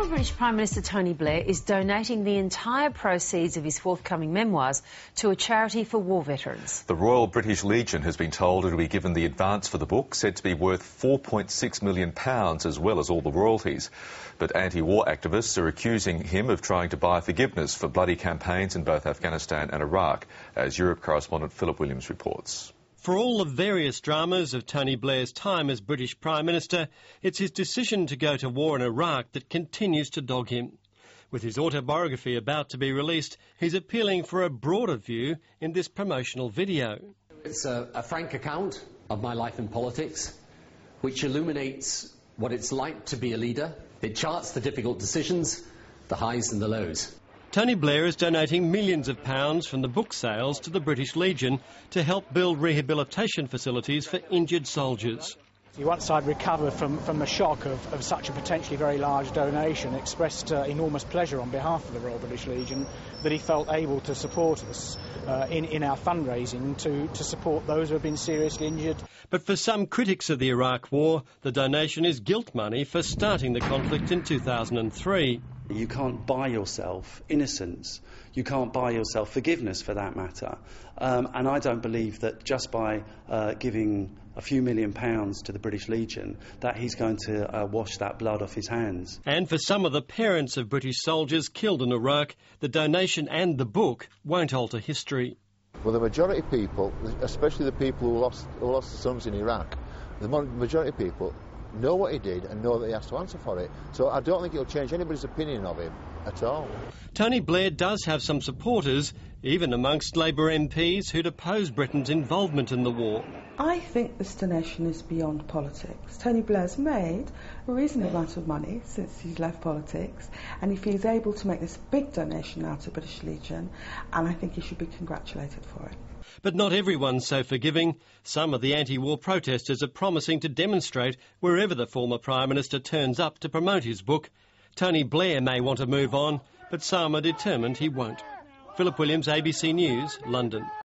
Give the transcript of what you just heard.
Former British Prime Minister Tony Blair is donating the entire proceeds of his forthcoming memoirs to a charity for war veterans. The Royal British Legion has been told it will be given the advance for the book, said to be worth £4.6 million, as well as all the royalties. But anti-war activists are accusing him of trying to buy forgiveness for bloody campaigns in both Afghanistan and Iraq, as Europe correspondent Philip Williams reports. For all the various dramas of Tony Blair's time as British Prime Minister, it's his decision to go to war in Iraq that continues to dog him. With his autobiography about to be released, he's appealing for a broader view in this promotional video. It's a frank account of my life in politics, which illuminates what it's like to be a leader. It charts the difficult decisions, the highs and the lows. Tony Blair is donating millions of pounds from the book sales to the British Legion to help build rehabilitation facilities for injured soldiers. Once I'd recovered from the shock of such a potentially very large donation, expressed enormous pleasure on behalf of the Royal British Legion that he felt able to support us in our fundraising to support those who have been seriously injured. But for some critics of the Iraq War, the donation is guilt money for starting the conflict in 2003. You can't buy yourself innocence. You can't buy yourself forgiveness, for that matter. And I don't believe that just by giving a few £1 million to the British Legion that he's going to wash that blood off his hands. And for some of the parents of British soldiers killed in Iraq, the donation and the book won't alter history. Well, the majority of people, especially the people who lost their sons in Iraq, the majority of people know what he did and know that he has to answer for it. So I don't think it'll change anybody's opinion of him at all. Tony Blair does have some supporters, even amongst Labour MPs who'd oppose Britain's involvement in the war. I think this donation is beyond politics. Tony Blair's made a reasonable amount of money since he's left politics, and if he's able to make this big donation now to British Legion, and I think he should be congratulated for it. But not everyone's so forgiving. Some of the anti-war protesters are promising to demonstrate wherever the former Prime Minister turns up to promote his book. Tony Blair may want to move on, but some are determined he won't. Philip Williams, ABC News, London.